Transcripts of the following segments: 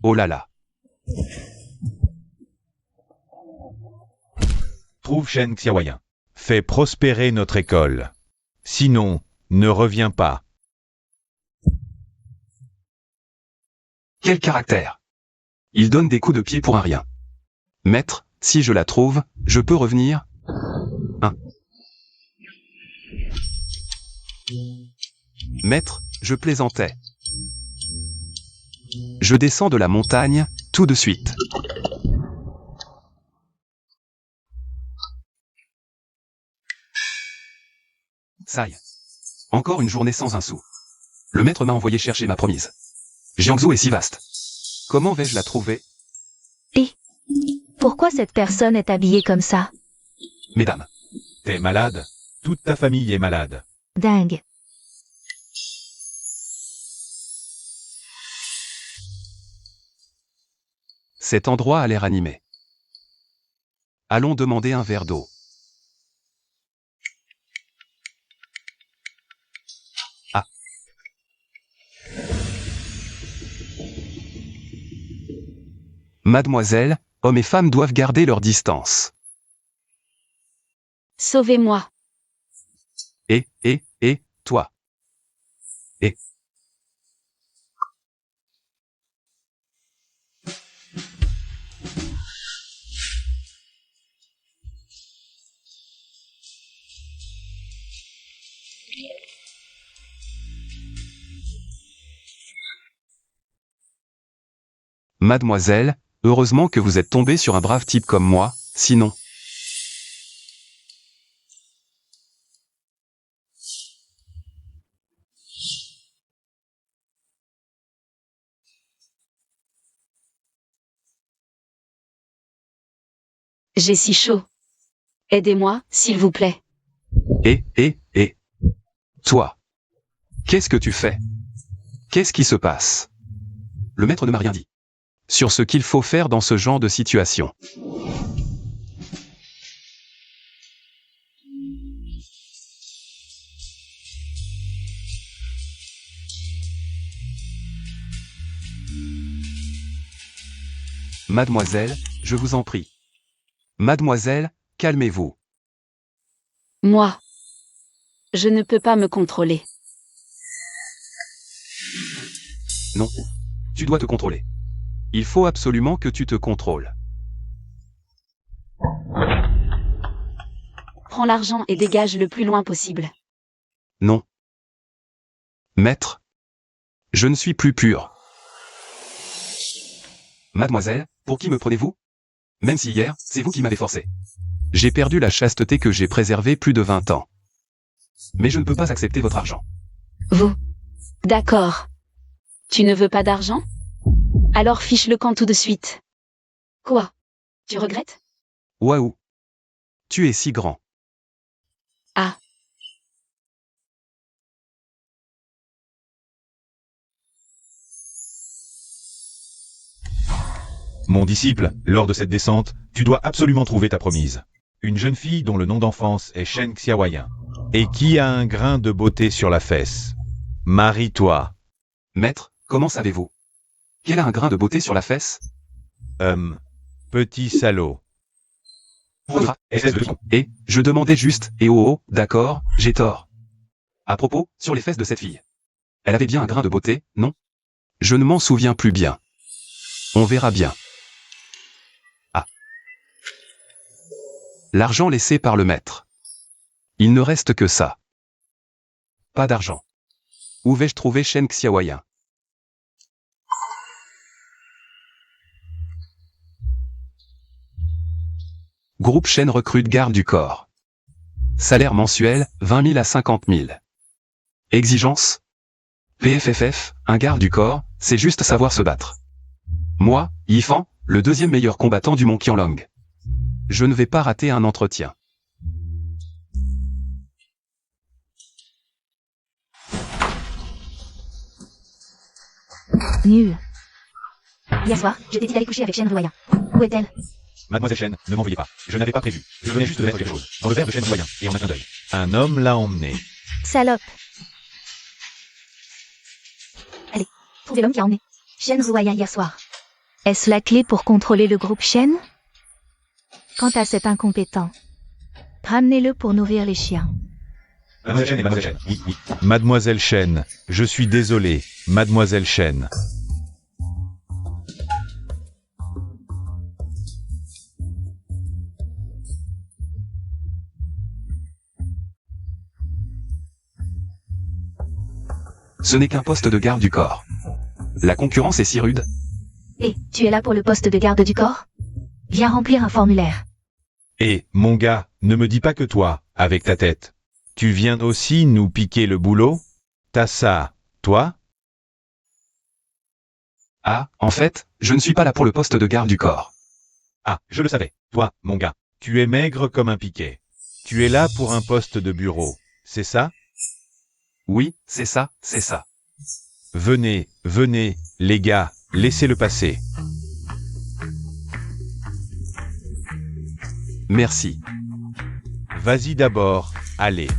Oh là là. Trouve Shen Xiaoyan. Fais prospérer notre école. Sinon, ne reviens pas. Quel caractère! Il donne des coups de pied pour un rien. Maître, si je la trouve, je peux revenir? Maître, je plaisantais. Je descends de la montagne, tout de suite. Ça y est. Encore une journée sans un sou. Le maître m'a envoyé chercher ma promise. Jiangsu est si vaste. Comment vais-je la trouver? Et pourquoi cette personne est habillée comme ça? Mesdames, T'es malade? Toute ta famille est malade. Dingue. cet endroit a l'air animé. Allons demander un verre d'eau. Ah. Mademoiselle, hommes et femmes doivent garder leur distance. Sauvez-moi. Et, toi. Et. Mademoiselle, heureusement que vous êtes tombée sur un brave type comme moi, sinon... J'ai si chaud. Aidez-moi, s'il vous plaît. Et. Toi. Qu'est-ce que tu fais? Qu'est-ce qui se passe? Le maître ne m'a rien dit. Sur ce qu'il faut faire dans ce genre de situation. Mademoiselle, je vous en prie. Mademoiselle, calmez-vous. Moi. Je ne peux pas me contrôler. Non. Tu dois te contrôler. Il faut absolument que tu te contrôles. Prends l'argent et dégage le plus loin possible. Non. Maître. Je ne suis plus pur. Mademoiselle, pour qui me prenez-vous? Même si hier, c'est vous qui m'avez forcé. J'ai perdu la chasteté que j'ai préservée plus de 20 ans. Mais je ne peux pas accepter votre argent. Vous. D'accord. Tu ne veux pas d'argent? Alors fiche le camp tout de suite. Quoi? Tu regrettes? Waouh. Tu es si grand. Ah. Mon disciple, lors de cette descente, tu dois absolument trouver ta promise. Une jeune fille dont le nom d'enfance est Shen Xiaoyan. Et qui a un grain de beauté sur la fesse. Marie-toi. Maître, comment savez-vous? Qu'elle a un grain de beauté sur la fesse? Petit salaud. Espèce de con. Et, je demandais juste, d'accord, j'ai tort. À propos, sur les fesses de cette fille. Elle avait bien un grain de beauté, non? Je ne m'en souviens plus bien. On verra bien. Ah. L'argent laissé par le maître. Il ne reste que ça. Pas d'argent. Où vais-je trouver Shen Xiaoyan? Groupe Shen recrute garde du corps. Salaire mensuel, 20 000 à 50 000. Exigence? PFFF, un garde du corps, c'est juste savoir se battre. Moi, Yifan, le deuxième meilleur combattant du Mont Qianlong. Je ne vais pas rater un entretien. Nul. Hier soir, j'étais dit d'aller coucher avec Shen Xiaoyan. Où est-elle? Mademoiselle Shen, ne m'en veuillez pas. Je n'avais pas prévu. Je venais juste de mettre quelque chose dans le verre de Shen Xiaoyan, et en un clin d'œil. Un homme l'a emmené. Salope. Allez, trouvez l'homme qui a emmené Shen Xiaoyan hier soir. Est-ce la clé pour contrôler le groupe Shen? Quant à cet incompétent, ramenez-le pour nourrir les chiens. Mademoiselle Chen et Mademoiselle Chen. Oui, oui. Mademoiselle Chen, je suis désolé, Mademoiselle Chen. Ce n'est qu'un poste de garde du corps. La concurrence est si rude. Et, tu es là pour le poste de garde du corps? Viens remplir un formulaire. Et, mon gars, ne me dis pas que toi, avec ta tête. Tu viens aussi nous piquer le boulot? T'as ça, toi? Ah, en fait, je ne suis pas là pour le poste de garde du corps. Ah, je le savais. Toi, mon gars, tu es maigre comme un piquet. Tu es là pour un poste de bureau, c'est ça? Oui, c'est ça, c'est ça. Venez, venez, les gars, laissez-le passer. Merci. Vas-y d'abord, allez.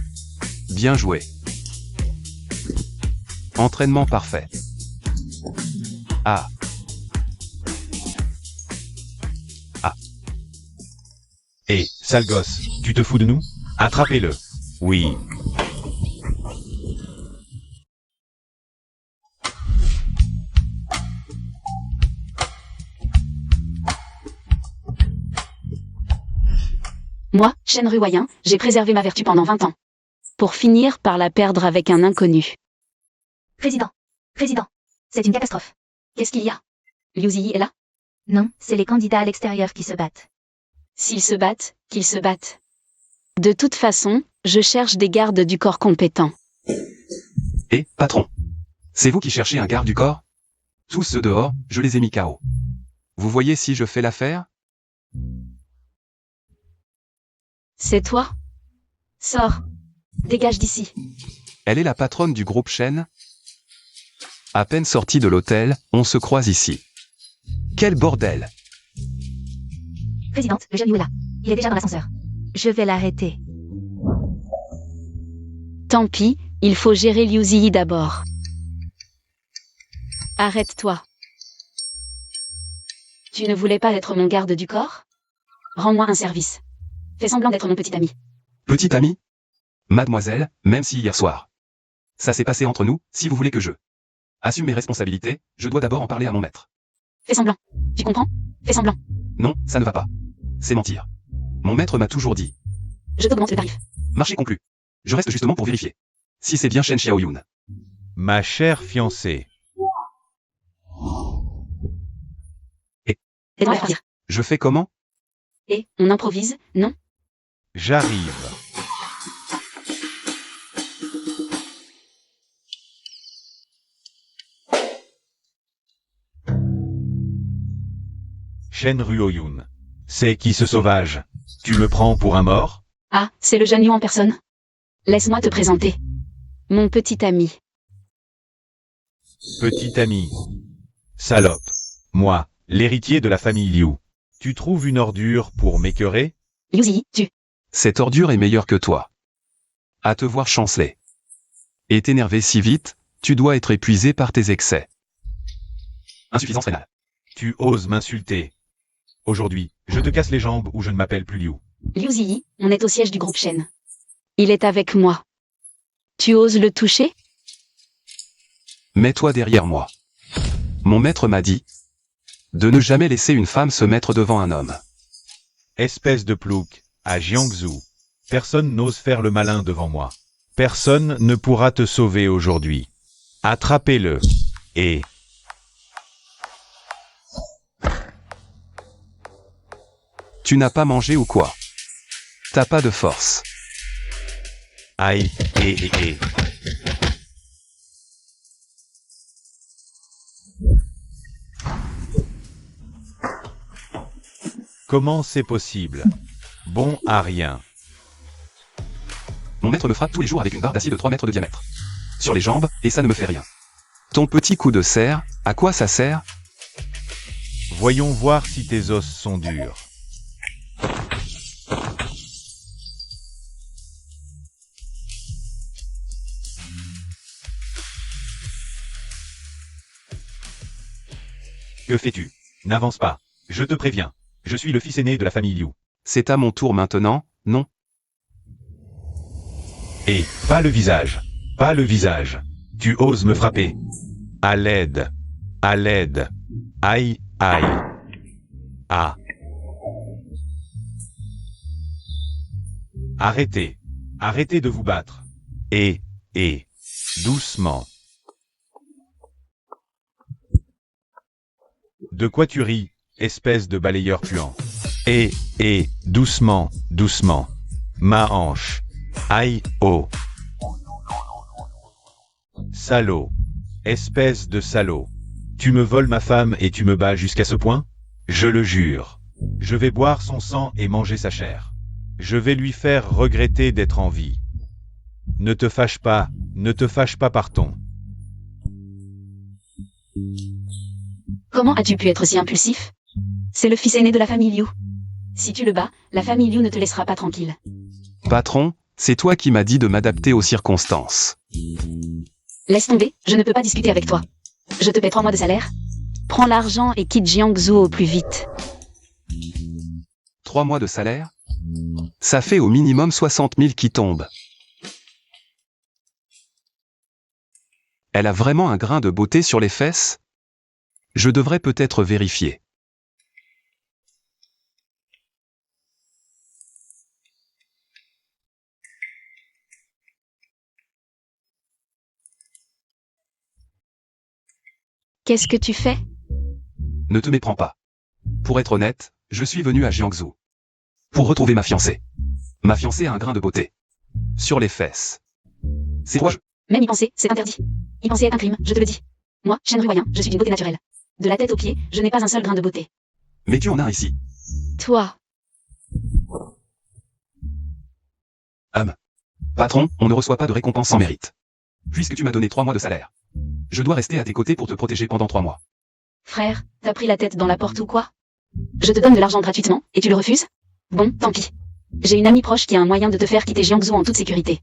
Bien joué. Entraînement parfait. Ah. Hé, sale gosse, tu te fous de nous? Attrapez-le. Oui. Moi, Shen Ruoyan, j'ai préservé ma vertu pendant 20 ans. Pour finir par la perdre avec un inconnu. Président, c'est une catastrophe. Qu'est-ce qu'il y a? Liu Ziyi est là? Non, c'est les candidats à l'extérieur qui se battent. S'ils se battent, qu'ils se battent. De toute façon, je cherche des gardes du corps compétents. Et, patron. C'est vous qui cherchez un garde du corps? Tous ceux dehors, je les ai mis KO. Vous voyez si je fais l'affaire? C'est toi? Sors. Dégage d'ici. Elle est la patronne du groupe Shen. À peine sortie de l'hôtel, on se croise ici. Quel bordel! Présidente, le jeune Liu est là. Il est déjà dans l'ascenseur. Je vais l'arrêter. Tant pis, il faut gérer Liu Ziyi d'abord. Arrête-toi. Tu ne voulais pas être mon garde du corps? Rends-moi un service. Fais semblant d'être mon petit ami. Petit ami? Mademoiselle, même si hier soir. Ça s'est passé entre nous, si vous voulez que je assume mes responsabilités, je dois d'abord en parler à mon maître. Fais semblant. Tu comprends? Fais semblant. Non, ça ne va pas. C'est mentir. Mon maître m'a toujours dit. Je t'augmente le tarif. Marché conclu. Je reste justement pour vérifier. Si c'est bien Shen Xiaoyun. Ma chère fiancée. Et dans la phrase. Je fais comment? Et, on improvise, non? J'arrive. Shen Ruoyun. C'est qui ce sauvage? Tu me prends pour un mort? Ah, c'est le jeune Liu en personne. Laisse-moi te présenter. Mon petit ami. Petit ami. Salope. Moi, l'héritier de la famille Liu. Tu trouves une ordure pour m'écœurer? Liu Ziyi, tu. Cette ordure est meilleure que toi. À te voir chanceler. Et t'énerver si vite, tu dois être épuisé par tes excès. Insuffisance rénale. Tu oses m'insulter. Aujourd'hui, je te casse les jambes ou je ne m'appelle plus Liu. Liu Ziyi, on est au siège du groupe Shen. Il est avec moi. Tu oses le toucher? Mets-toi derrière moi. Mon maître m'a dit de ne jamais laisser une femme se mettre devant un homme. Espèce de plouc, à Jiangsu. Personne n'ose faire le malin devant moi. Personne ne pourra te sauver aujourd'hui. Attrapez-le. Et... Tu n'as pas mangé ou quoi? T'as pas de force. Aïe, et. Comment c'est possible? Bon à rien. Mon maître me frappe tous les jours avec une barre d'acier de 3 mètres de diamètre. Sur les jambes, et ça ne me fait rien. Ton petit coup de serre, à quoi ça sert? Voyons voir si tes os sont durs. Que fais-tu? N'avance pas. Je te préviens. Je suis le fils aîné de la famille Liu. C'est à mon tour maintenant, non? Et, pas le visage. Pas le visage. Tu oses me frapper. À l'aide. À l'aide. Aïe, aïe. Ah. Arrêtez. Arrêtez de vous battre. Et, doucement. De quoi tu ris, espèce de balayeur puant? Et, doucement, doucement. Ma hanche. Aïe, oh. Salaud. Espèce de salaud. Tu me voles ma femme et tu me bats jusqu'à ce point? Je le jure. Je vais boire son sang et manger sa chair. Je vais lui faire regretter d'être en vie. Ne te fâche pas, partons. Comment as-tu pu être si impulsif? C'est le fils aîné de la famille Liu. Si tu le bats, la famille Liu ne te laissera pas tranquille. Patron, c'est toi qui m'as dit de m'adapter aux circonstances. Laisse tomber, je ne peux pas discuter avec toi. Je te paie 3 mois de salaire. Prends l'argent et quitte Jiangsu au plus vite. 3 mois de salaire? Ça fait au minimum 60 000 qui tombent. Elle a vraiment un grain de beauté sur les fesses? Je devrais peut-être vérifier. Qu'est-ce que tu fais? Ne te méprends pas. Pour être honnête, je suis venu à Jiangsu. Pour retrouver ma fiancée. Ma fiancée a un grain de beauté. Sur les fesses. C'est quoi? Même y penser, c'est interdit. Y penser est un crime, je te le dis. Moi, Shen Ruoyan, je suis d'une beauté naturelle. De la tête aux pieds, je n'ai pas un seul grain de beauté. Mais tu en as ici. Toi, Patron, on ne reçoit pas de récompense sans mérite. Puisque tu m'as donné 3 mois de salaire. Je dois rester à tes côtés pour te protéger pendant 3 mois. frère, t'as pris la tête dans la porte ou quoi? Je te donne de l'argent gratuitement, et tu le refuses? Bon, tant pis. J'ai une amie proche qui a un moyen de te faire quitter Jiangsu en toute sécurité.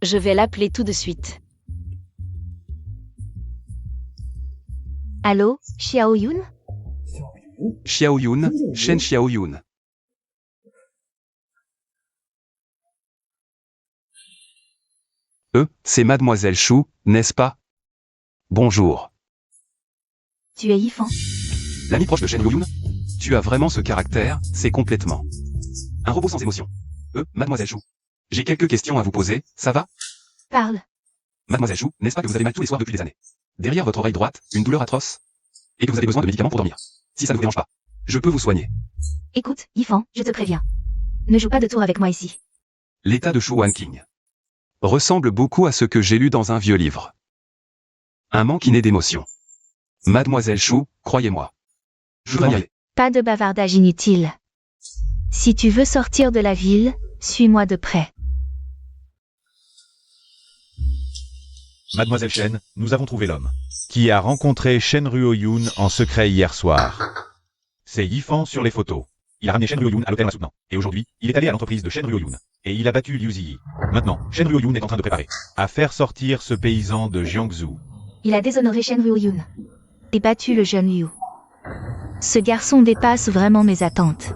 Je vais l'appeler tout de suite. Allô, Xiao Yun? Xiao Yun, Shen Xiao Yun. C'est Mademoiselle Chou, n'est-ce pas? Bonjour. Tu es Yifan? L'ami proche de Shen Yun? Tu as vraiment ce caractère, c'est complètement un robot sans émotion. Mademoiselle Chou. J'ai quelques questions à vous poser, ça va? Parle. Mademoiselle Chou, n'est-ce pas que vous avez mal tous les soirs depuis des années? Derrière votre oreille droite, une douleur atroce? Et que vous avez besoin de médicaments pour dormir? Si ça ne vous dérange pas, je peux vous soigner. Écoute, Yifan, je te préviens. Ne joue pas de tour avec moi ici. L'état de Shu Wanqing ressemble beaucoup à ce que j'ai lu dans un vieux livre. Un manque inné d'émotion. Mademoiselle Chou, croyez-moi. Je voudrais y aller. Pas de bavardage inutile. Si tu veux sortir de la ville, suis-moi de près. Mademoiselle Shen, nous avons trouvé l'homme qui a rencontré Shen Ruoyun en secret hier soir. C'est Yifan sur les photos. Il a ramené Shen Ruoyun à l'hôtel en la soutenant. Et aujourd'hui, il est allé à l'entreprise de Shen Ruoyun. Et il a battu Liu Ziyi. Maintenant, Shen Ruoyun est en train de préparer à faire sortir ce paysan de Jiangsu. Il a déshonoré Shen Ruoyun. Et battu le jeune Liu. Ce garçon dépasse vraiment mes attentes.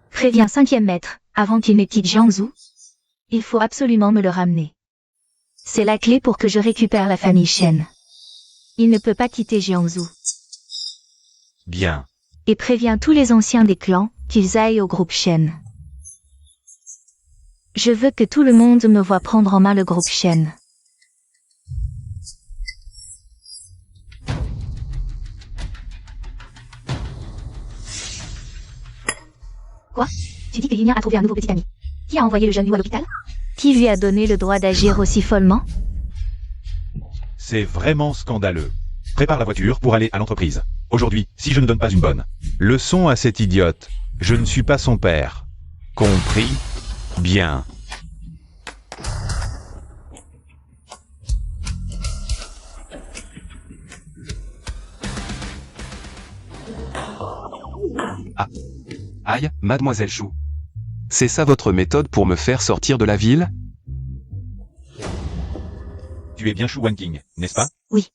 Préviens 5e maître, avant qu'il ne quitte Jiangsu. Il faut absolument me le ramener. C'est la clé pour que je récupère la famille Shen. Il ne peut pas quitter Jiangsu. Bien. Et préviens tous les anciens des clans qu'ils aillent au groupe Shen. Je veux que tout le monde me voie prendre en main le groupe Shen. Quoi? Tu dis que Yinyan a trouvé un nouveau petit ami. Qui a envoyé le jeune Liu à l'hôpital? Qui lui a donné le droit d'agir aussi follement? C'est vraiment scandaleux. Prépare la voiture pour aller à l'entreprise. Aujourd'hui, si je ne donne pas une bonne leçon à cet idiote, je ne suis pas son père. Compris? Bien. Aïe, Mademoiselle Chou. C'est ça votre méthode pour me faire sortir de la ville? Tu es bien Shu Wanqing, n'est-ce pas? Oui.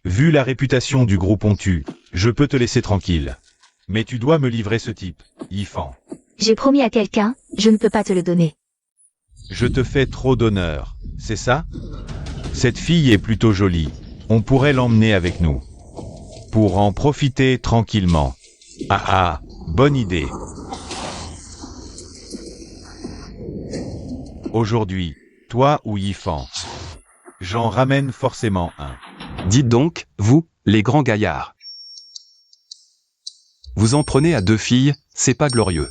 Vu la réputation du groupe Ontu, je peux te laisser tranquille. Mais tu dois me livrer ce type, Yifan. J'ai promis à quelqu'un, je ne peux pas te le donner. Je te fais trop d'honneur, c'est ça? Cette fille est plutôt jolie. On pourrait l'emmener avec nous. Pour en profiter tranquillement. Ah ah, bonne idée. Aujourd'hui, toi ou Yifan? J'en ramène forcément un. Dites donc, vous, les grands gaillards. Vous en prenez à 2 filles, c'est pas glorieux.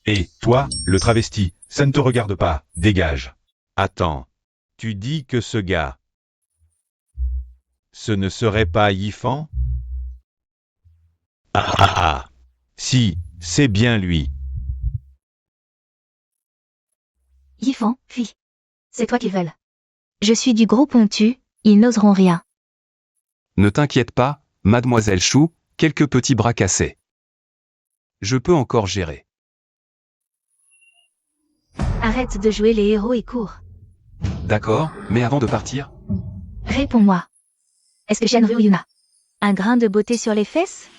Et toi, le travesti, ça ne te regarde pas, dégage. Attends, tu dis que ce gars, ce ne serait pas Yifan? Ah ah ah. Si, c'est bien lui. Yifan, fille. C'est toi qu'ils veulent. Je suis du groupe Ontu, ils n'oseront rien. Ne t'inquiète pas, mademoiselle Chou, quelques petits bras cassés. Je peux encore gérer. Arrête de jouer les héros et cours. D'accord, mais avant de partir, Réponds-moi. Est-ce que Shen Ryuyun a un grain de beauté sur les fesses?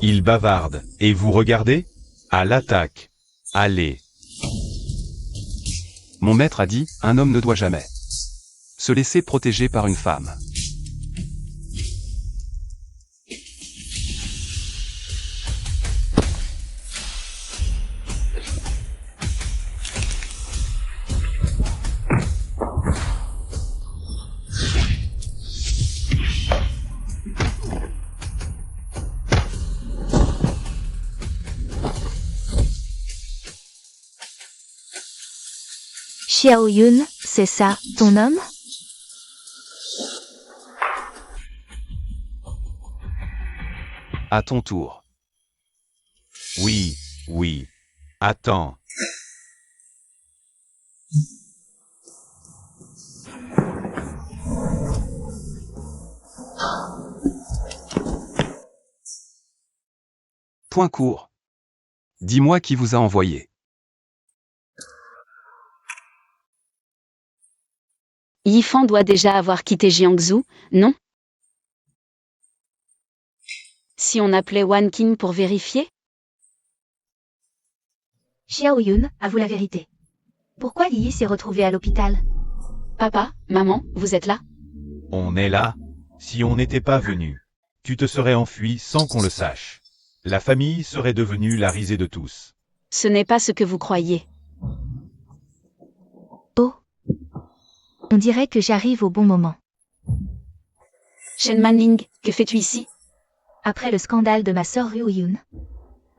Il bavarde, et vous regardez? À l'attaque. Allez. mon maître a dit, un homme ne doit jamais se laisser protéger par une femme. Xiao Yun, c'est ça, ton homme? À ton tour. Oui, oui. Attends. Point court. Dis-moi qui vous a envoyé. Yifan doit déjà avoir quitté Jiangsu, non? Si on appelait Wan Qin pour vérifier? Xiao Yun, avoue la vérité. Pourquoi Yi s'est retrouvé à l'hôpital? Papa, maman, vous êtes là? On est là. Si on n'était pas venu, tu te serais enfui sans qu'on le sache. La famille serait devenue la risée de tous. Ce n'est pas ce que vous croyez. Oh. On dirait que j'arrive au bon moment. Shen Manling, que fais-tu ici? Après le scandale de ma sœur Ryuyun.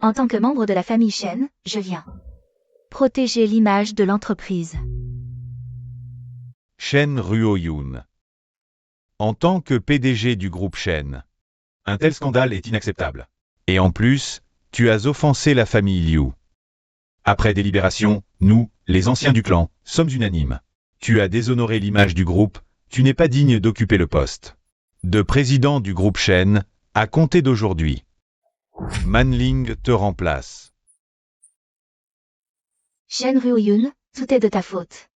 En tant que membre de la famille Shen, je viens protéger l'image de l'entreprise. Shen Ruoyun. En tant que PDG du groupe Shen, un tel scandale est inacceptable. Et en plus, tu as offensé la famille Liu. Après délibération, nous, les anciens du clan, sommes unanimes. Tu as déshonoré l'image du groupe, tu n'es pas digne d'occuper le poste de président du groupe Shen, à compter d'aujourd'hui. Manling te remplace. Shen Ryuyun, tout est de ta faute.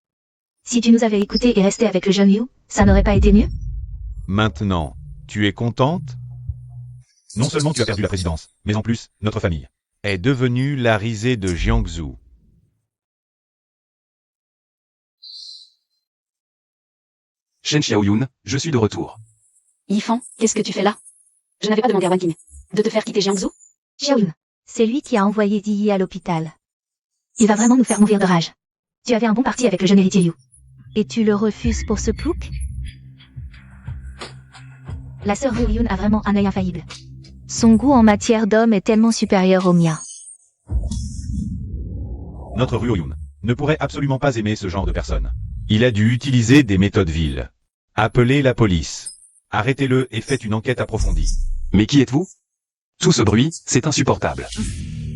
Si tu nous avais écoutés et resté avec le jeune Yu, ça n'aurait pas été mieux? Maintenant, tu es contente? Non seulement tu as perdu la présidence, mais en plus, notre famille est devenue la risée de Jiangsu. Shen Xiaoyun, je suis de retour. Yifan, qu'est-ce que tu fais là? Je n'avais pas demandé à Wan Qin de te faire quitter Jiangsu? Xiao Yun, c'est lui qui a envoyé Yi à l'hôpital. Il va vraiment nous faire mourir de rage. Tu avais un bon parti avec le jeune héritier Yu. Et tu le refuses pour ce plouc? La sœur Ryuyun a vraiment un œil infaillible. Son goût en matière d'homme est tellement supérieur au mien. Notre Ruoyun ne pourrait absolument pas aimer ce genre de personne. Il a dû utiliser des méthodes viles. Appelez la police. Arrêtez-le et faites une enquête approfondie. Mais qui êtes-vous? Tout ce bruit, c'est insupportable.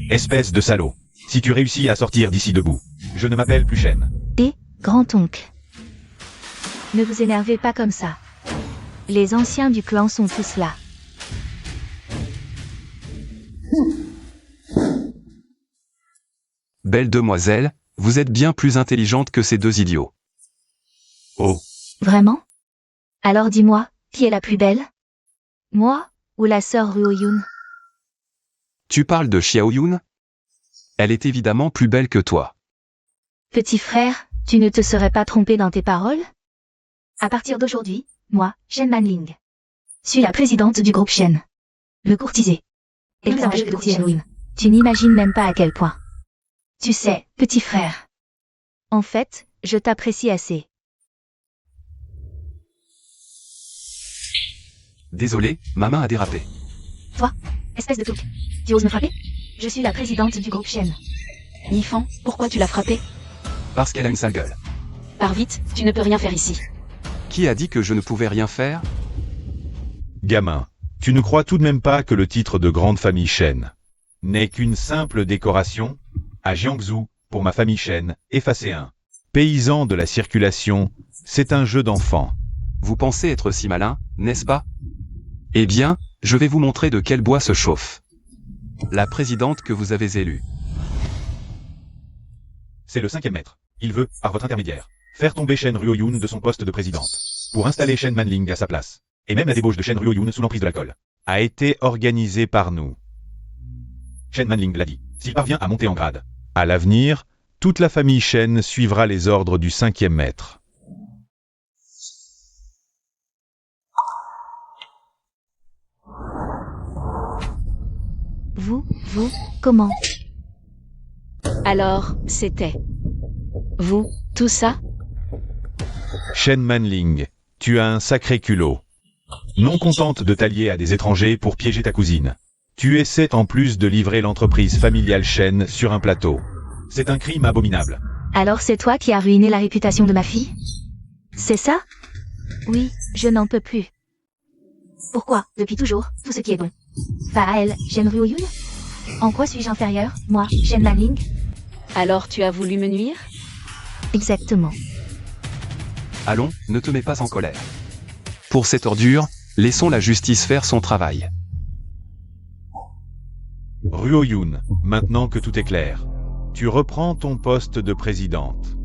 Espèce de salaud. Si tu réussis à sortir d'ici debout, je ne m'appelle plus Shen. Et, grand-oncle. Ne vous énervez pas comme ça. Les anciens du clan sont tous là. Belle demoiselle, vous êtes bien plus intelligente que ces deux idiots. Oh, Vraiment? Alors dis-moi, qui est la plus belle? Moi, ou la sœur Ruoyun? Tu parles de Xiaoyun? Elle est évidemment plus belle que toi. Petit frère, tu ne te serais pas trompé dans tes paroles? À partir d'aujourd'hui, moi, Shen Manling, suis la présidente du groupe Shen. Le courtisé. Et plus âgé que Xiaoyun. Tu n'imagines même pas à quel point. Tu sais, petit frère. En fait, je t'apprécie assez. Désolé, ma main a dérapé. Toi, espèce de plouc, tu oses me frapper? Je suis la présidente du groupe Shen. Nifan, pourquoi tu l'as frappée? Parce qu'elle a une sale gueule. Pars vite, tu ne peux rien faire ici. Qui a dit que je ne pouvais rien faire? Gamin, tu ne crois tout de même pas que le titre de grande famille Shen n'est qu'une simple décoration? À Jiangsu, pour ma famille Shen, effacé 1. Paysan de la circulation, c'est un jeu d'enfant. Vous pensez être si malin, n'est-ce pas? Eh bien, je vais vous montrer de quel bois se chauffe la présidente que vous avez élue. C'est le 5e maître. Il veut, par votre intermédiaire, faire tomber Shen Ruoyun de son poste de présidente, pour installer Shen Manling à sa place. Et même la débauche de Shen Ruoyun sous l'emprise de la colle a été organisée par nous. Shen Manling l'a dit, s'il parvient à monter en grade. À l'avenir, toute la famille Shen suivra les ordres du 5e maître. Vous, comment? Alors, c'était... Vous, tout ça? Shen Manling, tu as un sacré culot. Non contente de t'allier à des étrangers pour piéger ta cousine, tu essaies en plus de livrer l'entreprise familiale Shen sur un plateau. C'est un crime abominable. Alors c'est toi qui as ruiné la réputation de ma fille? C'est ça? Oui, je n'en peux plus. Pourquoi, depuis toujours, tout ce qui est bon va à elle, Shen Ruoyun? En quoi suis-je inférieur, moi, Shen Manling? Alors tu as voulu me nuire? Exactement. Allons, ne te mets pas en colère. Pour cette ordure, laissons la justice faire son travail. Ruoyun, maintenant que tout est clair, tu reprends ton poste de présidente.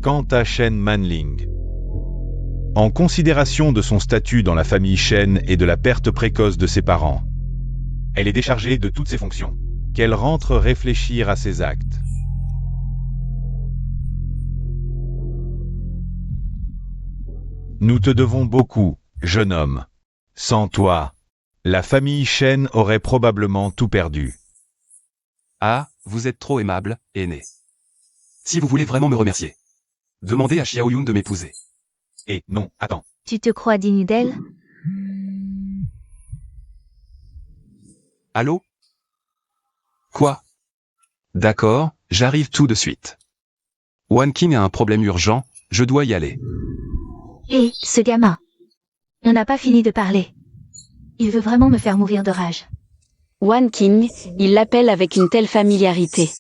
Quant à Shen Manling, en considération de son statut dans la famille Shen et de la perte précoce de ses parents, elle est déchargée de toutes ses fonctions. Qu'elle rentre réfléchir à ses actes. Nous te devons beaucoup, jeune homme. Sans toi, la famille Shen aurait probablement tout perdu. Ah, vous êtes trop aimable, aîné. Si vous voulez vraiment me remercier, demandez à Xiaoyun de m'épouser. Et non, attends. Tu te crois digne d'elle? Allô? Quoi? D'accord, j'arrive tout de suite. Wan Qing a un problème urgent, je dois y aller. Hé, ce gamin. On n'a pas fini de parler. Il veut vraiment me faire mourir de rage. Wan Qing, il l'appelle avec une telle familiarité.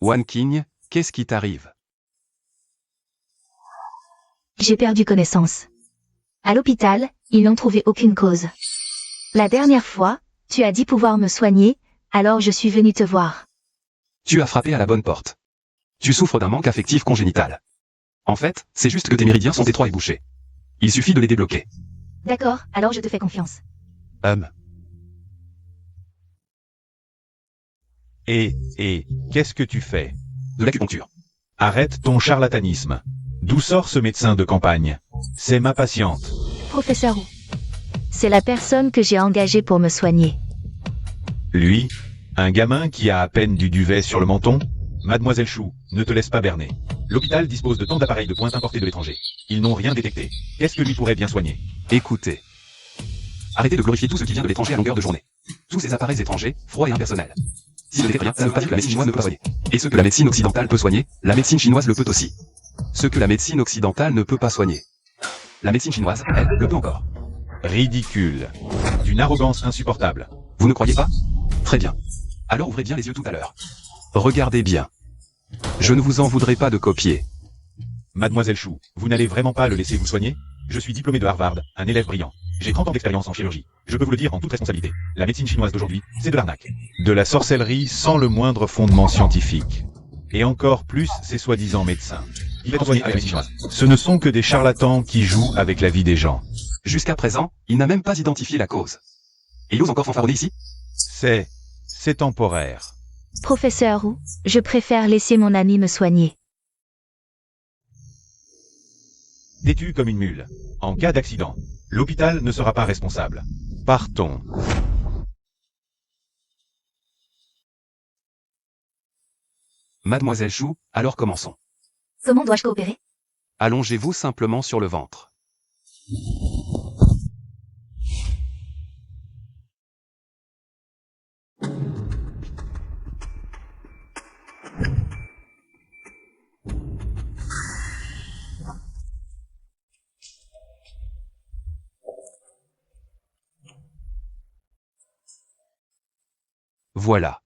Wan Qing, qu'est-ce qui t'arrive? J'ai perdu connaissance. À l'hôpital, ils n'ont trouvé aucune cause. La dernière fois, tu as dit pouvoir me soigner, alors je suis venu te voir. Tu as frappé à la bonne porte. Tu souffres d'un manque affectif congénital. En fait, c'est juste que tes méridiens sont étroits et bouchés. Il suffit de les débloquer. D'accord, alors je te fais confiance. Et, qu'est-ce que tu fais? De l'acupuncture. Arrête ton charlatanisme. D'où sort ce médecin de campagne? C'est ma patiente. Professeur Wu. C'est la personne que j'ai engagée pour me soigner. Lui, un gamin qui a à peine du duvet sur le menton? Mademoiselle Chou, ne te laisse pas berner. L'hôpital dispose de tant d'appareils de pointe importés de l'étranger. Ils n'ont rien détecté. Qu'est-ce que lui pourrait bien soigner? Écoutez. Arrêtez de glorifier tout ce qui vient de l'étranger à longueur de journée. Tous ces appareils étrangers, froids et impersonnels. Si ce n'est rien, ça ne veut pas dire que la médecine chinoise ne peut pas soigner. Et ce que la médecine occidentale peut soigner, la médecine chinoise le peut aussi. Ce que la médecine occidentale ne peut pas soigner, la médecine chinoise, elle, le peut encore. Ridicule. D'une arrogance insupportable. Vous ne croyez pas? Très bien. Alors ouvrez bien les yeux tout à l'heure. Regardez bien. Je ne vous en voudrais pas de copier. Mademoiselle Chou, vous n'allez vraiment pas le laisser vous soigner? Je suis diplômé de Harvard, un élève brillant. J'ai 30 ans d'expérience en chirurgie. Je peux vous le dire en toute responsabilité. La médecine chinoise d'aujourd'hui, c'est de l'arnaque. De la sorcellerie sans le moindre fondement scientifique. Et encore plus ces soi-disant médecins. Il est employé à la médecine chinoise. Ce ne sont que des charlatans qui jouent avec la vie des gens. Jusqu'à présent, il n'a même pas identifié la cause. Et il ose encore fanfaronner ici? C'est temporaire. Professeur Wu, je préfère laisser mon ami me soigner. Têtu comme une mule. En cas d'accident, l'hôpital ne sera pas responsable. Partons. Mademoiselle Chou, alors commençons. Comment dois-je coopérer? Allongez-vous simplement sur le ventre. Voilà.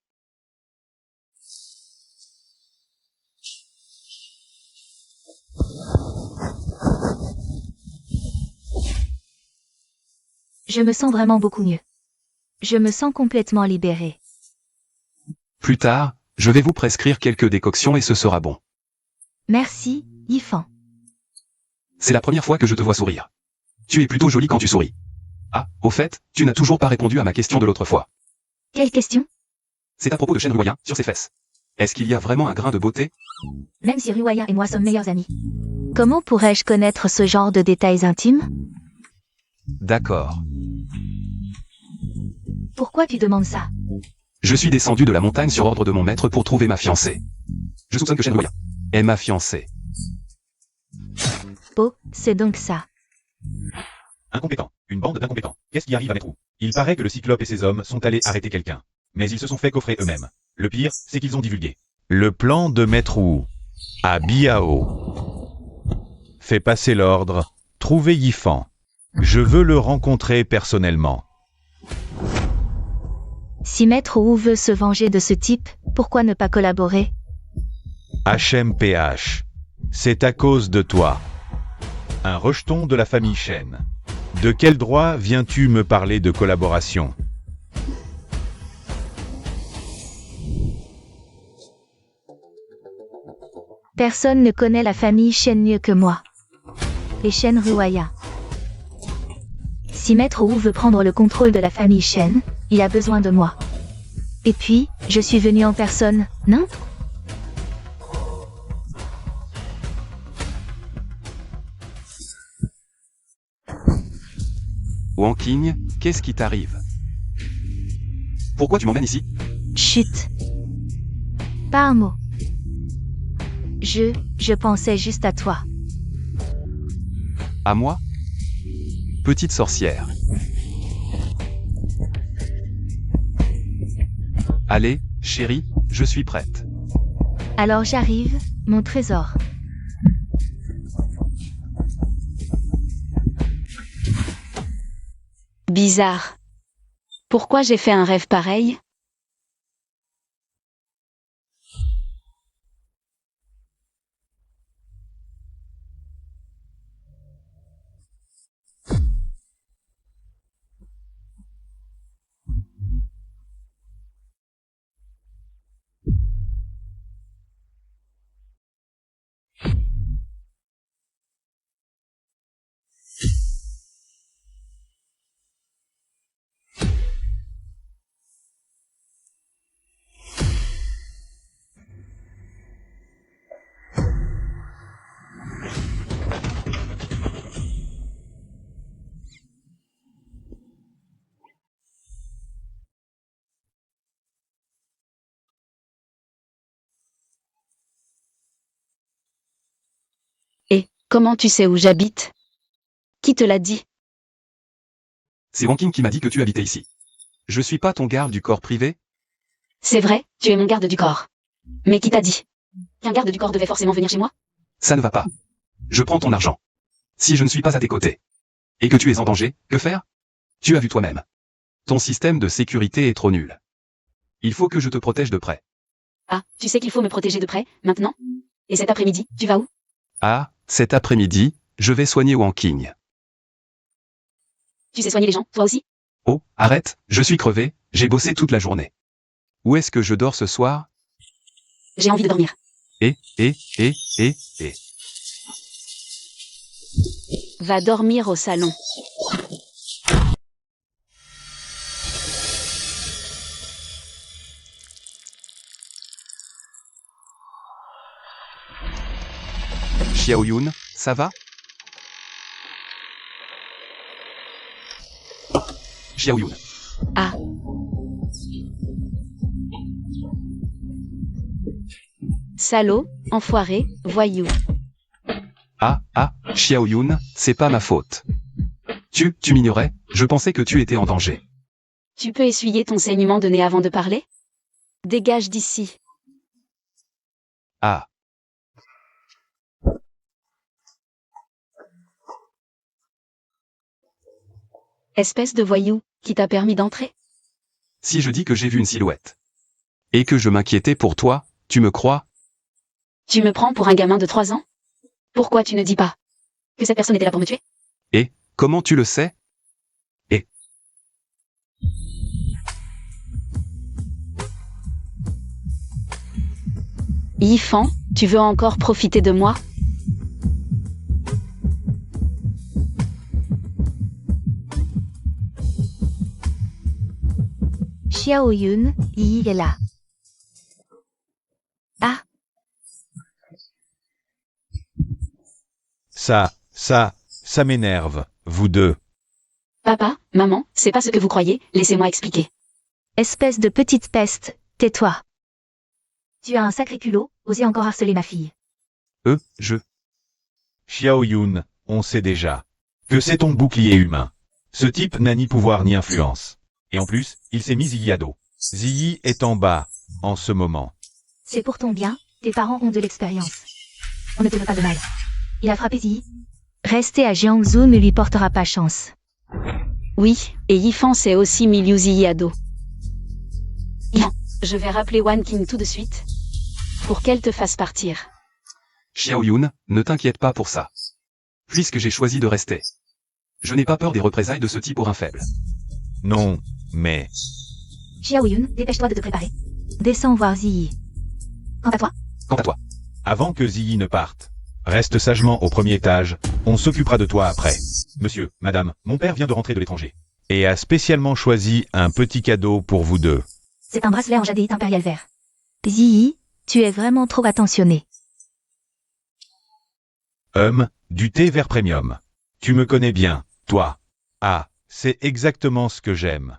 Je me sens vraiment beaucoup mieux. Je me sens complètement libérée. Plus tard, je vais vous prescrire quelques décoctions et ce sera bon. Merci, Yifan. C'est la première fois que je te vois sourire. Tu es plutôt jolie quand tu souris. Ah, au fait, tu n'as toujours pas répondu à ma question de l'autre fois. Quelle question? C'est à propos de Shen Ruoyan, sur ses fesses. Est-ce qu'il y a vraiment un grain de beauté? Même si Ruaya et moi sommes meilleurs amis. Comment pourrais-je connaître ce genre de détails intimes? D'accord. Pourquoi tu demandes ça? Je suis descendu de la montagne sur ordre de mon maître pour trouver ma fiancée. Je soupçonne que Shen Ruoyan est ma fiancée. Oh, c'est donc ça. Incompétents. Une bande d'incompétents. Qu'est-ce qui arrive à Maître Wu? Il paraît que le Cyclope et ses hommes sont allés arrêter quelqu'un. Mais ils se sont fait coffrer eux-mêmes. Le pire, c'est qu'ils ont divulgué. Le plan de Maître Wu. À Biao. Fait passer l'ordre. Trouvez Yifan. Je veux le rencontrer personnellement. Si Maître Wu veut se venger de ce type, pourquoi ne pas collaborer? HMPH. C'est à cause de toi. Un rejeton de la famille Shen. De quel droit viens-tu me parler de collaboration? Personne ne connaît la famille Shen mieux que moi. Les Shen Ruaya. Si Maître Wu veut prendre le contrôle de la famille Shen, il a besoin de moi. Et puis, je suis venu en personne, non? Wang Qing, qu'est-ce qui t'arrive? Pourquoi tu m'emmènes ici? Chut. Pas un mot. Je pensais juste à toi. À moi? Petite sorcière. Allez, chérie, je suis prête. Alors j'arrive, mon trésor. Bizarre. Pourquoi j'ai fait un rêve pareil? Et, comment tu sais où j'habite? Qui te l'a dit? C'est Wang Qing qui m'a dit que tu habitais ici. Je suis pas ton garde du corps privé? C'est vrai, tu es mon garde du corps. Mais qui t'a dit? Qu'un garde du corps devait forcément venir chez moi? Ça ne va pas. Je prends ton argent. Si je ne suis pas à tes côtés, et que tu es en danger, que faire? Tu as vu toi-même. Ton système de sécurité est trop nul. Il faut que je te protège de près. Ah, tu sais qu'il faut me protéger de près, maintenant? Et cet après-midi, tu vas où? Ah, cet après-midi, je vais soigner Wang Qing. Tu sais soigner les gens, toi aussi? Oh, arrête, je suis crevé, j'ai bossé toute la journée. Où est-ce que je dors ce soir? J'ai envie de dormir. Va dormir au salon. Xiaoyun, ça va? Xiaoyun. Ah. Salaud, enfoiré, voyou. Xiaoyun, c'est pas ma faute. Tu m'ignorais, je pensais que tu étais en danger. Tu peux essuyer ton saignement de nez avant de parler? Dégage d'ici. Ah. Espèce de voyou, qui t'a permis d'entrer? Si je dis que j'ai vu une silhouette. Et que je m'inquiétais pour toi, tu me crois? Tu me prends pour un gamin de 3 ans? Pourquoi tu ne dis pas que cette personne était là pour me tuer? Et, comment tu le sais? Yifan, tu veux encore profiter de moi? Xiaoyun, Yi est là. Ah, Ça m'énerve, vous deux. Papa, maman, c'est pas ce que vous croyez, laissez-moi expliquer. espèce de petite peste, tais-toi. Tu as un sacré culot, osez encore harceler ma fille. Xiaoyun, on sait déjà que c'est ton bouclier humain. Ce type n'a ni pouvoir ni influence. Et en plus, il s'est mis Ziyi à dos. Ziyi est en bas, en ce moment. C'est pour ton bien, tes parents ont de l'expérience. On ne te veut pas de mal. Il a frappé Ziyi. Rester à Jiangsu ne lui portera pas chance. Oui, et Yifan c'est aussi mis Liu Ziyi à dos. Yifan, je vais rappeler Wan Qing tout de suite. Pour qu'elle te fasse partir. Xiaoyun, ne t'inquiète pas pour ça. Puisque j'ai choisi de rester. Je n'ai pas peur des représailles de ce type pour un faible. Non, mais... Xiaoyun, dépêche-toi de te préparer. Descends voir Ziyi. Quant à toi, Quant à toi, Avant que Ziyi ne parte, reste sagement au premier étage, on s'occupera de toi après. Monsieur, madame, mon père vient de rentrer de l'étranger. Et a spécialement choisi un petit cadeau pour vous deux. c'est un bracelet en jadéite impérial vert. Ziyi, tu es vraiment trop attentionné. Du thé vert premium. Tu me connais bien, toi. Ah, c'est exactement ce que j'aime.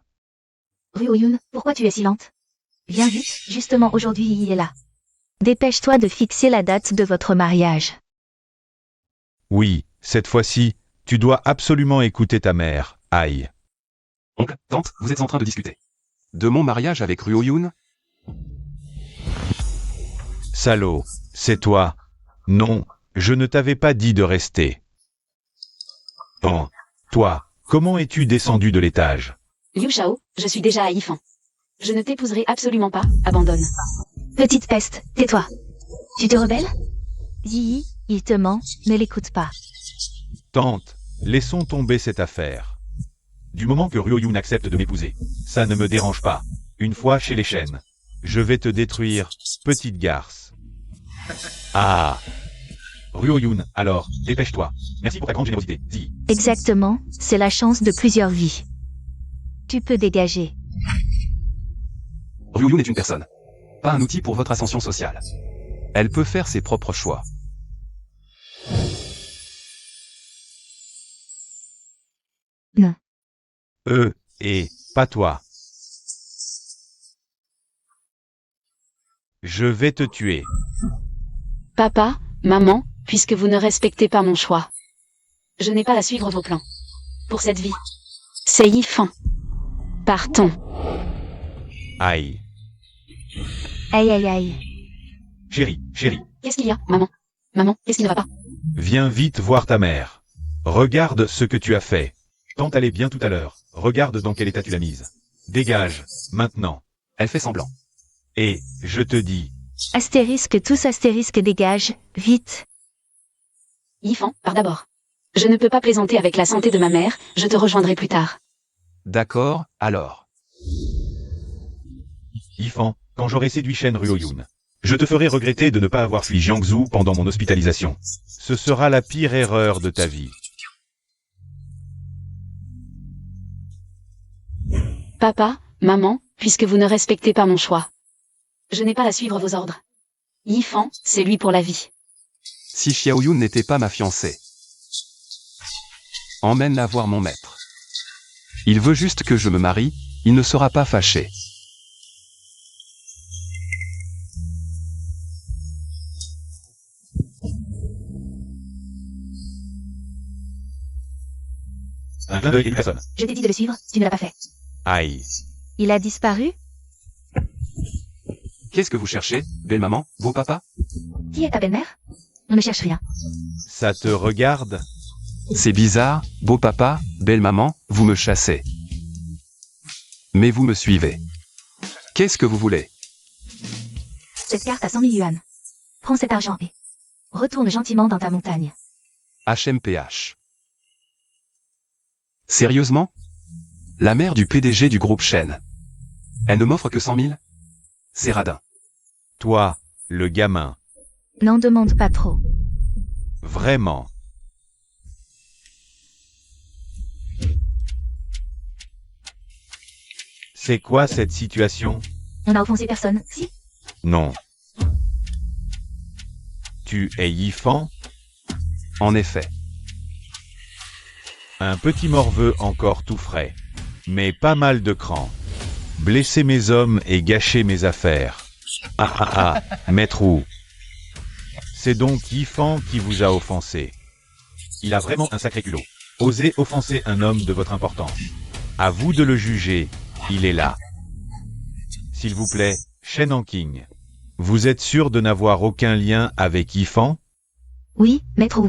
Ryo-Yun, pourquoi tu es si lente? Viens vite, justement aujourd'hui Yi est là. Dépêche-toi de fixer la date de votre mariage. Oui, cette fois-ci, tu dois absolument écouter ta mère, aïe. oncle, tante, vous êtes en train de discuter. De mon mariage avec Ryo-Yun? Salaud, c'est toi. Non, je ne t'avais pas dit de rester. Bon, toi, comment es-tu descendu de l'étage? Liu Shao, je suis déjà à Yifan. Je ne t'épouserai absolument pas, abandonne. Petite peste, tais-toi. Tu te rebelles? Ziyi, il te ment, ne l'écoute pas. Tante, laissons tomber cette affaire. Du moment que Ryo-Yun accepte de m'épouser, ça ne me dérange pas. Une fois chez les chênes, je vais te détruire, petite garce. Ah. Ryo-Yun, alors, dépêche-toi. Merci pour ta grande générosité, Ziyi. Exactement, c'est la chance de plusieurs vies. Tu peux dégager. Ryo-Yun est une personne. Pas un outil pour votre ascension sociale. Elle peut faire ses propres choix. Et pas toi. Je vais te tuer. Papa, maman, puisque vous ne respectez pas mon choix. Je n'ai pas à suivre vos plans. Pour cette vie. C'est Yifan. Partons. Aïe. Aïe aïe aïe. Chérie, Qu'est-ce qu'il y a, maman? Maman, qu'est-ce qui ne va pas? viens vite voir ta mère. Regarde ce que tu as fait. Tante allait bien tout à l'heure. Regarde dans quel état tu l'as mise. Dégage, maintenant. Elle fait semblant. Et, je te dis, Astérisque tous astérisque dégage, vite. Yifan, pars d'abord. Je ne peux pas plaisanter avec la santé de ma mère, je te rejoindrai plus tard. D'accord, alors. Yifan, quand j'aurai séduit Shen Ryo-Yun, je te ferai regretter de ne pas avoir fui Jiangsu pendant mon hospitalisation. Ce sera la pire erreur de ta vie. Papa, maman, puisque vous ne respectez pas mon choix. Je n'ai pas à suivre vos ordres. Yifan, c'est lui pour la vie. Si Xiaoyun n'était pas ma fiancée. Emmène-la voir mon maître. Il veut juste que je me marie, il ne sera pas fâché. Un clin d'œil et une personne. Je t'ai dit de le suivre, tu ne l'as pas fait. Aïe. Il a disparu? Qu'est-ce que vous cherchez, belle-maman, beau papa? Qui est ta belle-mère? On ne cherche rien. Ça te regarde? C'est bizarre, beau papa, belle-maman, vous me chassez. Mais vous me suivez. Qu'est-ce que vous voulez? Cette carte à 100 000 yuan. Prends cet argent et retourne gentiment dans ta montagne. HMPH. Sérieusement? La mère du PDG du groupe Shen. Elle ne m'offre que 100 000? C'est radin. Toi, le gamin. N'en demande pas trop. Vraiment. C'est quoi cette situation? On n'a offensé personne, si? Non. Tu es Yifan? En effet. Un petit morveux encore tout frais. Mais pas mal de cran. Blesser mes hommes et gâcher mes affaires. Ah ah ah, maître Wu. C'est donc Yifan qui vous a offensé. Il a vraiment un sacré culot. Osez offenser un homme de votre importance. À vous de le juger, il est là. S'il vous plaît, Shen Hanking. Vous êtes sûr de n'avoir aucun lien avec Yifan? Oui, maître Wu.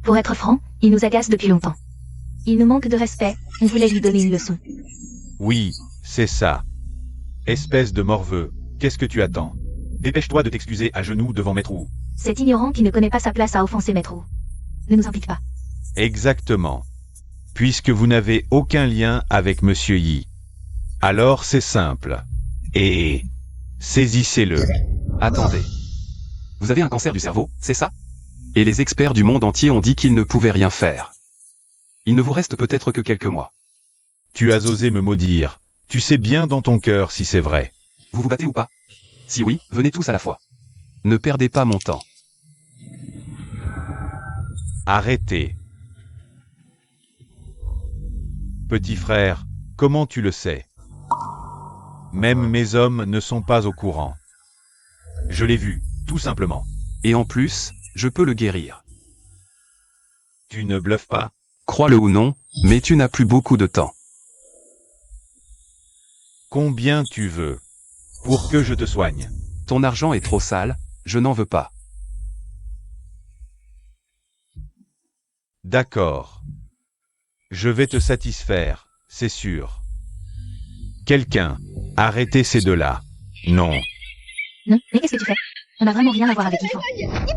Pour être franc, il nous agace depuis longtemps. Il nous manque de respect, on voulait lui donner une leçon. Oui, c'est ça. Espèce de morveux, qu'est-ce que tu attends? Dépêche-toi de t'excuser à genoux devant Maître Wu. Cet ignorant qui ne connaît pas sa place à offenser maître Wu. Ne nous implique pas. Exactement. Puisque vous n'avez aucun lien avec Monsieur Yi. Alors c'est simple. Et saisissez-le. Attendez. Vous avez un cancer du cerveau, c'est ça? Et les experts du monde entier ont dit qu'ils ne pouvaient rien faire. Il ne vous reste peut-être que quelques mois. Tu as osé me maudire. Tu sais bien dans ton cœur si c'est vrai. Vous vous battez ou pas? Si oui, venez tous à la fois. Ne perdez pas mon temps. Arrêtez. Petit frère, comment tu le sais? Même mes hommes ne sont pas au courant. Je l'ai vu, tout simplement. Et en plus, je peux le guérir. Tu ne bluffes pas? Crois-le ou non, mais tu n'as plus beaucoup de temps. Combien tu veux? Pour que je te soigne. Ton argent est trop sale, je n'en veux pas. D'accord. Je vais te satisfaire, c'est sûr. Quelqu'un, arrêtez ces deux-là. Non. Non, mais qu'est-ce que tu fais? On n'a vraiment rien à voir avec Yifan.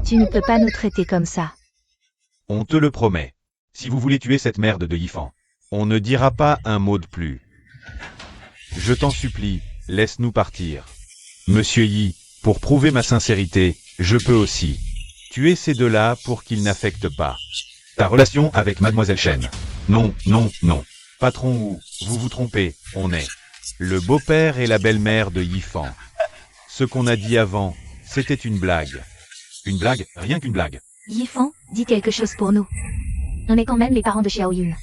Tu ne peux pas nous traiter comme ça. On te le promet. Si vous voulez tuer cette merde de Yifan, on ne dira pas un mot de plus. Je t'en supplie, laisse-nous partir. Monsieur Yi, pour prouver ma sincérité, je peux aussi tuer ces deux-là pour qu'ils n'affectent pas ta relation avec Mademoiselle Shen. Non, non, non. Patron Wu, vous vous trompez, on est le beau-père et la belle-mère de Yifan. Ce qu'on a dit avant, c'était une blague. Une blague, rien qu'une blague. Yifan, dis quelque chose pour nous. On est quand même les parents de Xiaoyun.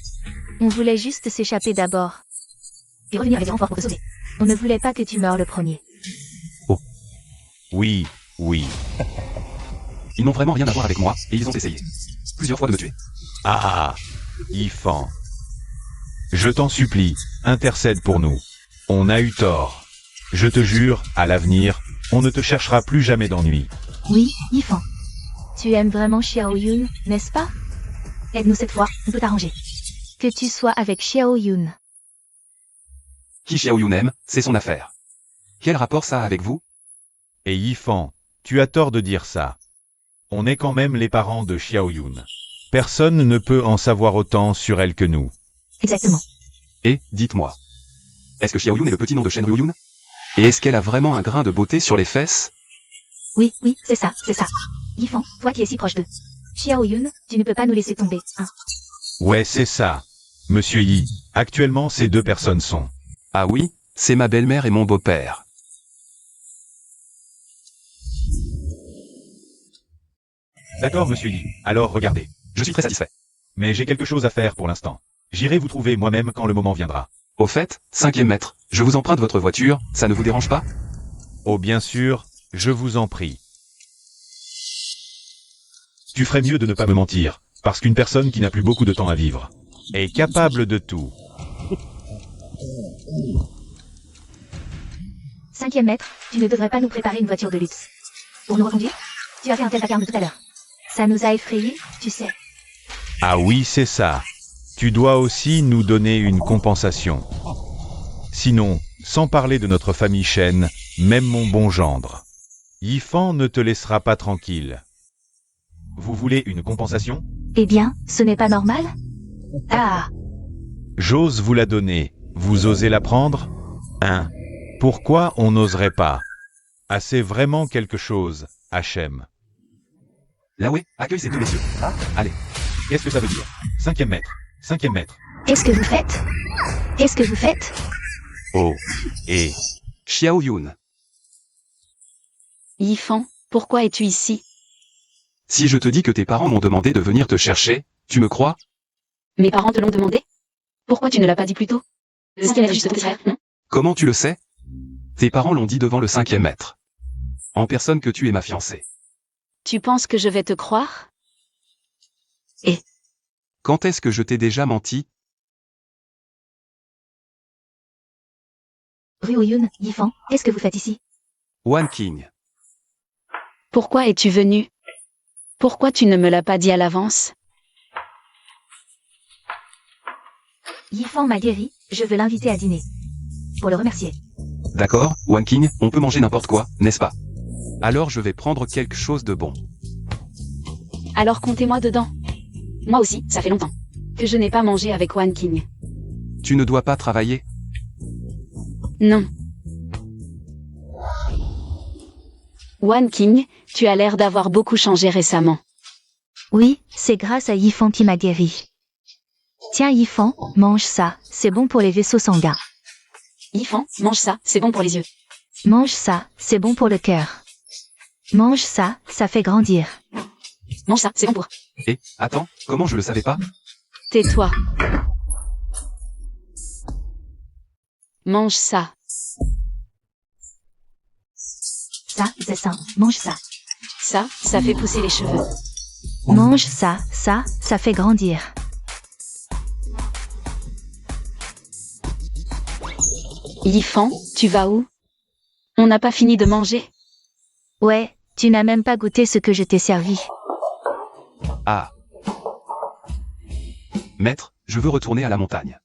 On voulait juste s'échapper d'abord. Puis revenir avec des renforts pour te sauver. On ne voulait pas que tu meures le premier. Oui, oui. Ils n'ont vraiment rien à voir avec moi, et ils ont essayé plusieurs fois de me tuer. Ah, Yifan. Je t'en supplie, intercède pour nous. On a eu tort. Je te jure, à l'avenir, on ne te cherchera plus jamais d'ennui. Oui, Yifan. Tu aimes vraiment Xiaoyun, n'est-ce pas? Aide-nous cette fois, on peut t'arranger. Que tu sois avec Xiaoyun. Qui Xiaoyun aime, c'est son affaire. Quel rapport ça a avec vous? Et Yifan, tu as tort de dire ça. On est quand même les parents de Xiaoyun. Personne ne peut en savoir autant sur elle que nous. Exactement. Et, dites-moi. Est-ce que Xiaoyun est le petit nom de Shen Ryuyun? Et est-ce qu'elle a vraiment un grain de beauté sur les fesses? Oui, oui, c'est ça, c'est ça. Yifan, toi qui es si proche d'eux. Xiaoyun, tu ne peux pas nous laisser tomber, hein. Ouais, c'est ça. Monsieur Yi, actuellement ces deux personnes sont Ah oui, c'est ma belle-mère et mon beau-père. D'accord, monsieur Yi. Alors regardez. Je suis très satisfait. Mais j'ai quelque chose à faire pour l'instant. J'irai vous trouver moi-même quand le moment viendra. Au fait, 5e maître, je vous emprunte votre voiture, ça ne vous dérange pas? Oh bien sûr, je vous en prie. Tu ferais mieux de ne pas me mentir, parce qu'une personne qui n'a plus beaucoup de temps à vivre est capable de tout. 5e maître, tu ne devrais pas nous préparer une voiture de luxe. Pour nous reconduire? Tu as fait un tel vacarme tout à l'heure. Ça nous a effrayés, tu sais. Ah oui, c'est ça. Tu dois aussi nous donner une compensation. Sinon, sans parler de notre famille Shen, même mon bon gendre, Yifan ne te laissera pas tranquille. Vous voulez une compensation? Eh bien, ce n'est pas normal? Ah, J'ose vous la donner. Vous osez la prendre? Hein? Pourquoi on n'oserait pas? Ah, c'est vraiment quelque chose, Hachem. Là ouais, accueille ces deux messieurs. Ah, allez. Qu'est-ce que ça veut dire? 5e maître. 5e maître. qu'est-ce que vous faites? Qu'est-ce que vous faites? Oh. Et... Xiao Yun. Yifan, pourquoi es-tu ici? Si je te dis que tes parents m'ont demandé de venir te chercher, tu me crois? Mes parents te l'ont demandé? Pourquoi tu ne l'as pas dit plus tôt? Ce qu'elle a juste petit frère, non? Comment tu le sais? Tes parents l'ont dit devant le 5e maître. En personne que tu es ma fiancée. Tu penses que je vais te croire? Quand est-ce que je t'ai déjà menti? Ruoyun, Yifan, qu'est-ce que vous faites ici? Wan King. Pourquoi es-tu venu? Pourquoi tu ne me l'as pas dit à l'avance? Yifan m'a guéri, je veux l'inviter à dîner. Pour le remercier. D'accord, Wan King, on peut manger n'importe quoi, n'est-ce pas? Alors je vais prendre quelque chose de bon. Alors comptez-moi dedans. Moi aussi, ça fait longtemps que je n'ai pas mangé avec Wan King. Tu ne dois pas travailler? Non. Wan King, tu as l'air d'avoir beaucoup changé récemment. Oui, c'est grâce à Yifan qui m'a guéri. Tiens Yifan, mange ça, c'est bon pour les vaisseaux sanguins. Yifan, mange ça, c'est bon pour les yeux. Mange ça, c'est bon pour le cœur. Mange ça, ça fait grandir. Mange ça, c'est bon pour... Et, attends, comment je le savais pas? Tais-toi. Mange ça. Ça, c'est sain, mange ça. Ça fait pousser les cheveux. Mange ça, ça fait grandir. Yifan, tu vas où? On n'a pas fini de manger. Ouais, tu n'as même pas goûté ce que je t'ai servi. Ah. Maître, je veux retourner à la montagne.